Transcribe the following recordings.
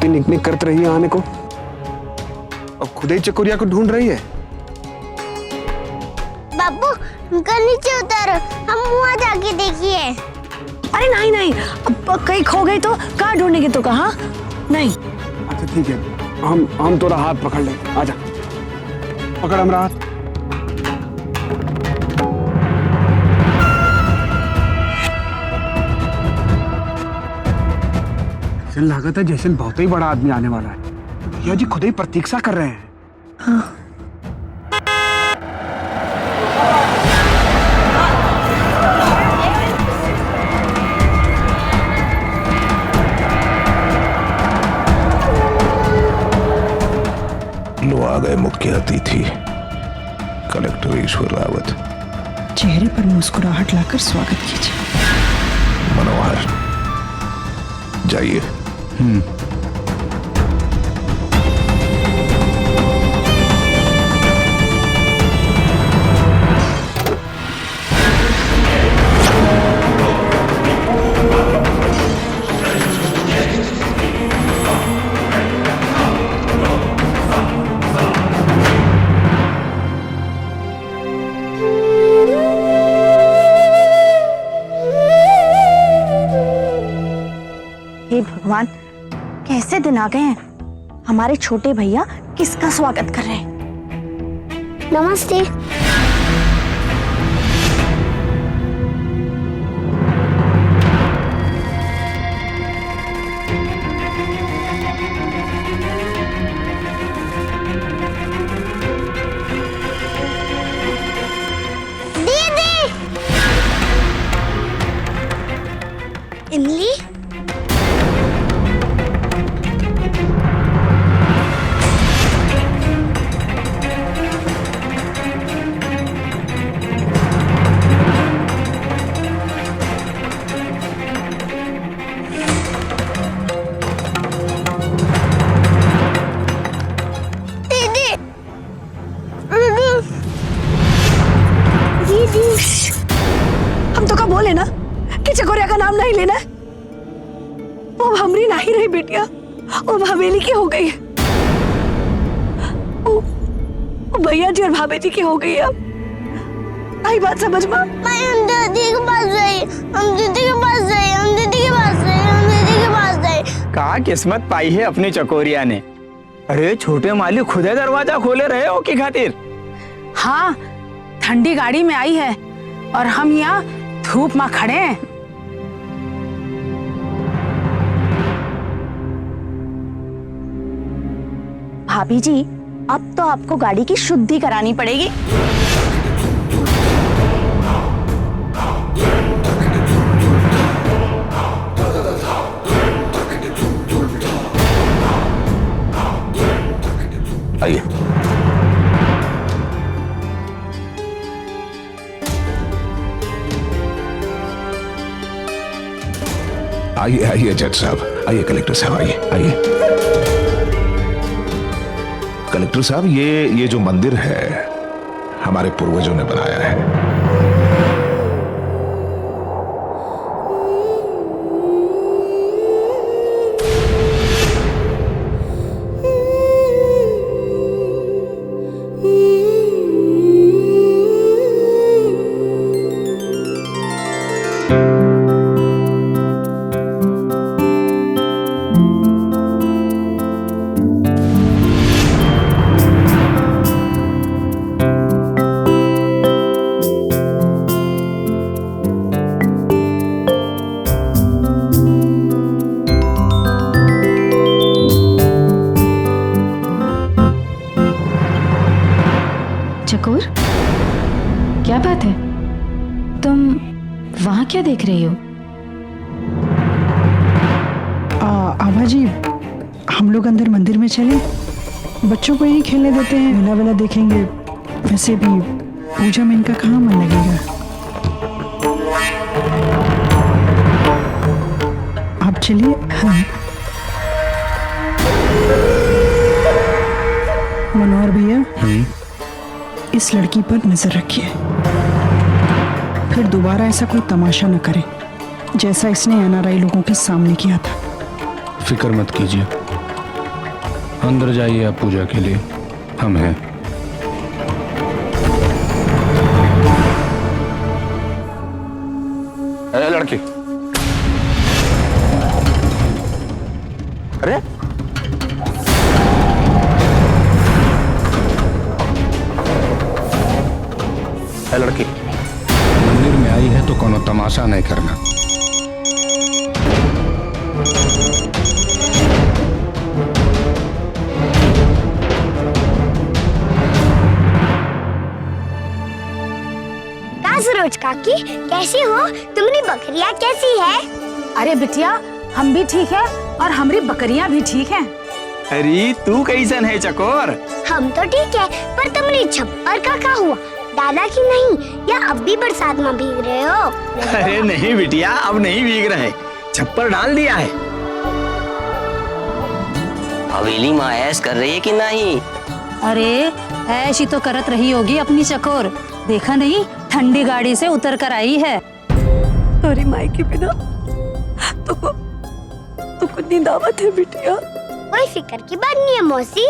निक निक करते रही है आने को, अब खुद ही चकोरिया को ढूंढ रही है। बाबू अंकल नीचे उतारो, हम वहाँ जाके देखिए। अरे नहीं नहीं, अब कहीं खो गई तो कहाँ ढूंढेंगे तो कहाँ? नहीं। अच्छा ठीक है, हम थोड़ा हाथ पकड़ लेते, आजा पकड़ हमारा हाथ। ऐसा लागत है जैसे बहुत ही बड़ा आदमी आने वाला है। भैया जी खुद ही प्रतीक्षा कर रहे हैं। हाँ। लो आ गए मुख्य अतिथि कलेक्टर ईश्वर रावत। चेहरे पर मुस्कुराहट लाकर स्वागत कीजिए। मनोहर जाइए। हे भगवान, कैसे दिन आ गए हैं। हमारे छोटे भैया किसका स्वागत कर रहे हैं? नमस्ते। दीदी इमली, हम तो का बोले ना कि चकोरिया का नाम नहीं लेना है। वो हमरी नहीं रही बेटिया, वो भाभेली की हो गई है। वो भैया जी और भाभी जी की हो गई है। अब आई बात समझ में? मैं हम दीदी के पास गई, हम दीदी के पास गई, हम दीदी के पास गई, हम दीदी के पास गई। कहा किस्मत पाई है अपनी चकोरिया ने। अरे छोटे माली खुद दरवाजा खोले रहे हो की खातिर? हाँ, ठंडी गाड़ी में आई है और हम यहाँ धूप में खड़े हैं। भाभी जी, अब तो आपको गाड़ी की शुद्धि करानी पड़ेगी। आइए। आइए आइए जज साहब, आइए कलेक्टर साहब, आइए आइए। कलेक्टर साहब, ये जो मंदिर है हमारे पूर्वजों ने बनाया है। चकोर, क्या बात है? तुम वहां क्या देख रही हो? आभा जी, हम लोग अंदर मंदिर में चलें? बच्चों को यही खेलने देते हैं, मेला वेला देखेंगे। वैसे भी पूजा में इनका कहाँ मन लगेगा। आप चलिए। हाँ मनोहर भैया, इस लड़की पर नजर रखिए, फिर दोबारा ऐसा कोई तमाशा न करे जैसा इसने एनआरआई लोगों के सामने किया था। फिक्र मत कीजिए, अंदर जाइए आप पूजा के लिए, हम हैं। अरे लड़की, अरे लड़की, मंदिर में आई है तो कोनो तमाशा नहीं करना। सरोज काकी कैसी हो? तुम्हारी बकरियां कैसी है? अरे बिटिया, हम भी ठीक है और हमारी बकरियां भी ठीक हैं। अरे तू कैसन है चकोर? हम तो ठीक है, पर तुम्हारी छप्पर का क्या हुआ? दादा की नहीं या अब भी बरसात में भीग रहे हो? अरे नहीं बिटिया, अब नहीं भीग रहे, छप्पर डाल दिया है। हवेली में ऐश कर रही है कि नहीं? अरे ऐश ही तो करत रही होगी अपनी चकोर, देखा नहीं ठंडी गाड़ी से उतर कर आई है। अरे माई के बिना तो नींद आवत है बिटिया। कोई फिक्र की बात नहीं है मौसी,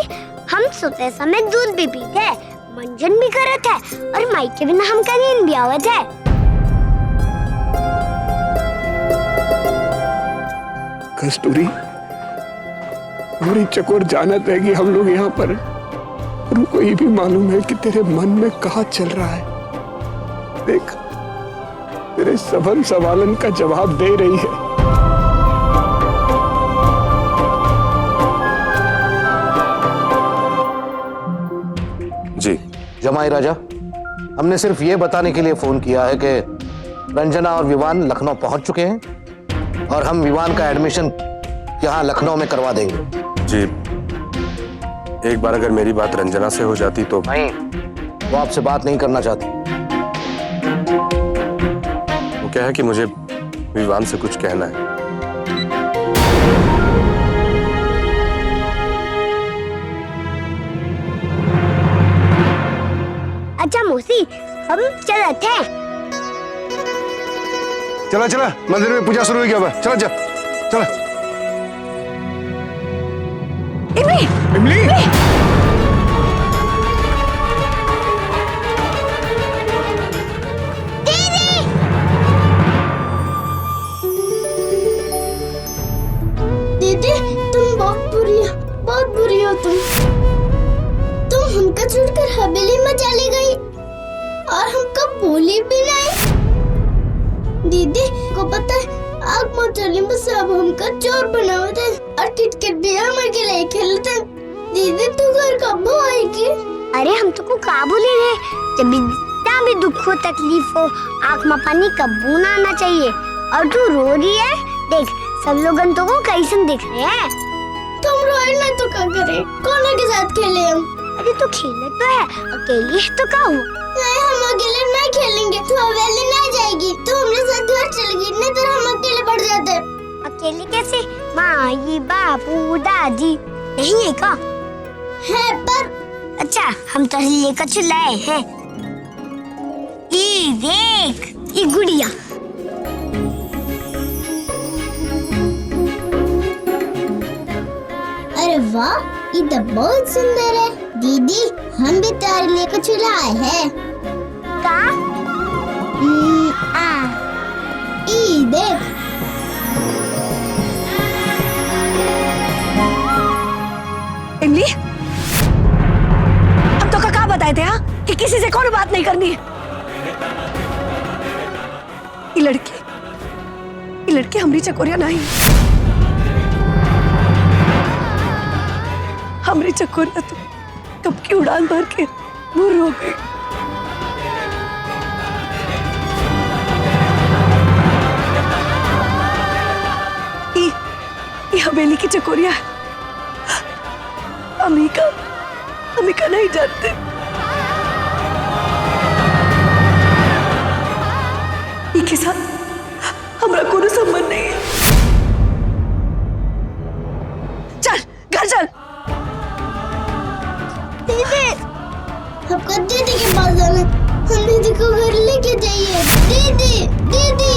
हम सोते समय दूध भी पीते हैं, मंजन भी करत है और माई के बिना हमका नींद भी आवत है। कस्तूरी, हमारी चकोर जानत है कि हम लोग यहाँ पर, और उनको ये भी मालूम है कि तेरे मन में कहा चल रहा है। देख, तेरे सभी सवालन का जवाब दे रही है। जी जमाई राजा, हमने सिर्फ ये बताने के लिए फोन किया है कि रंजना और विवान लखनऊ पहुंच चुके हैं और हम विवान का एडमिशन यहाँ लखनऊ में करवा देंगे। जी, एक बार अगर मेरी बात रंजना से हो जाती तो। नहीं, वो आपसे बात नहीं करना चाहती। वो क्या है कि मुझे विवान से कुछ कहना है। अच्छा मौसी, हम चलते हैं। चला चला, मंदिर में पूजा शुरू हो गया। चला जा, चला। इमली, दीदी, तुम बहुत बुरी हो तुम हमका छोड़कर हवेली में चली गई और हमको बोली भी नहीं। दीदी को पता है, आग मचली में सब हमका चोर बनाते और किटकिट भी हमारे लिए खेलते। दीदी तू घर कब आएगी? अरे हम तुमको का बोले हैं, जब इतना भी दुख हो तकलीफ हो, आँख में पानी कब्बू ना आना चाहिए। और तू रो रही है, देख सब लोग तुमको कैसन दिख रहे हैं। तुम रोए ना तो क्या करे, कौन के साथ खेले हम? अरे तू खेले तो है, अकेली है तो क्या हुआ? नहीं, हम अकेले नहीं खेलेंगे, तू हवेली नहीं जाएगी, तू हमारे साथ घर चलेगी, नहीं तो हम अकेले पड़ जाते। अकेले कैसे? माँ बापू दादी नहीं है का? है पर अच्छा, हम तो लेकर चलाए हैं। ये देख, ये गुड़िया। अरे वाह, ये तो बहुत सुंदर है। दीदी हम भी तार लेकर चलाए हैं। का? ये देख। इमली, हम तो क्या बताए थे हाँ कि किसी से कोई बात नहीं करनी है। ये लड़की हमारी चकोरिया नहीं, हमारी चकोरिया तो कब की उड़ान मार के दूर हो गई। ये हवेली की चकोरिया है, अमिका नहीं जानते। इनके साथ हमारा कोई संबंध नहीं है। चल घर चल। दीदी, हमको दीदी के पास जाना, हम दीदी को घर लेके जाइए। दीदी, दीदी।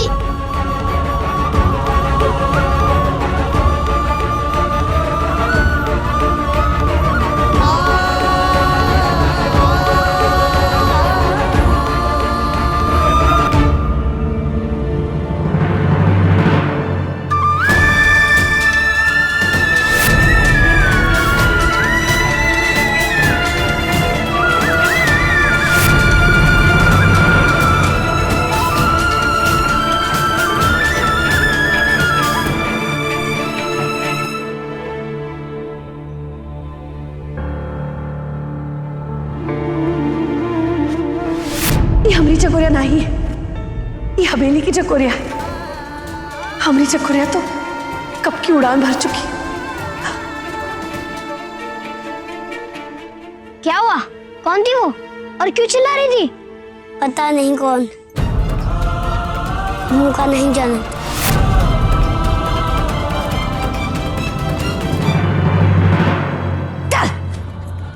ये हमारी चकोरिया नहीं है, ये हवेली की चकोरिया है। हमारी चकोरिया तो कब की उड़ान भर चुकी। क्या हुआ? कौन थी वो और क्यों चिल्ला रही थी? पता नहीं कौन, मुंह का नहीं जाना।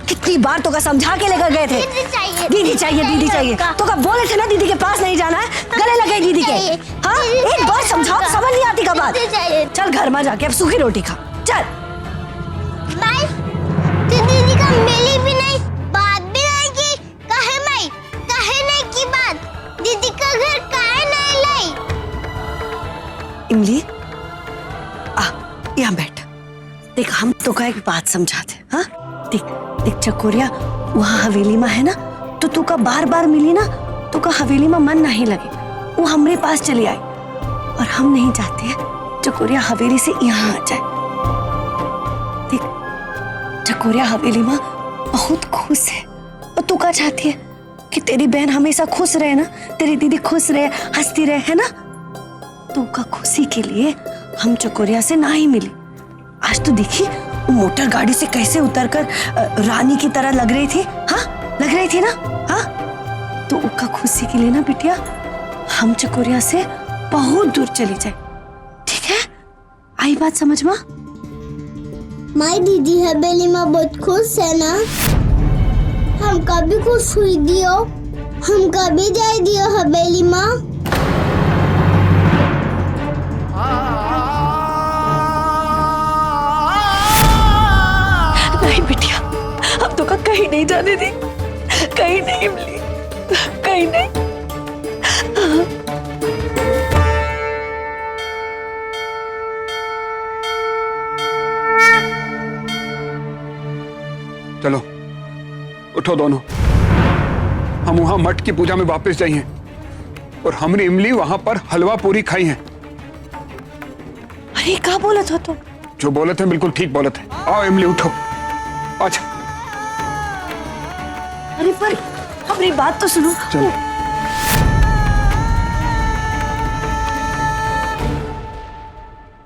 कितनी बार तो का समझा के लेकर गए थे। दीदी चाहिए दीदी चाहिए। तो कब बोले थे ना दीदी के पास नहीं जाना है, गले लगे दीदी के। हाँ, एक बार समझाओ तो समझ नहीं आती का बात। चल घर में जाके अब सूखी रोटी खा। चल दीदी का मिली भी नहीं, बात भी नहीं की। कहे नहीं की बात। दीदी का घर काहे नहीं लाई? इमली आ यहाँ बैठ। देख हम तो का एक बात समझाते। हाँ देख देख चकोरिया वहाँ हवेली में है ना, तो तू का बार बार मिली ना, तो का हवेली में मन नहीं लगे, वो हमरे पास चली आई। और हम नहीं चाहते हैं चकोरिया हवेली से यहाँ आ जाए। देख चकोरिया हवेली में बहुत खुश है, और तू क्या चाहती है कि तेरी बहन हमेशा खुश रहे ना, तेरी दीदी खुश रहे, हंसती रहे, है ना। तू का खुशी के लिए हम चकोरिया से ना ही मिली। आज तो देखी वो मोटर गाड़ी से कैसे उतरकर रानी की तरह लग रही थी। हाँ लग रही थी ना। हाँ तो उसका खुशी के लिए ना बिटिया हम चकोरिया से बहुत दूर चली जाए, ठीक है? आई बात समझ में? माई दीदी हवेली में बहुत खुश है ना, हम कभी खुश हुई दियो, हम कभी जाए दियो हवेली में। नहीं बिटिया, अब तो का कहीं नहीं जाने दी, कहीं नहीं मिली, कहीं नहीं। चलो उठो दोनों, हम वहां मठ की पूजा में वापस जाइए, और हमने इमली वहां पर हलवा पूरी खाई है। अरे क्या बोला था तुम? जो बोले थे बिल्कुल ठीक बोले थे। आओ इमली उठो। अच्छा अरे पर हमारी बात तो सुनो। चलो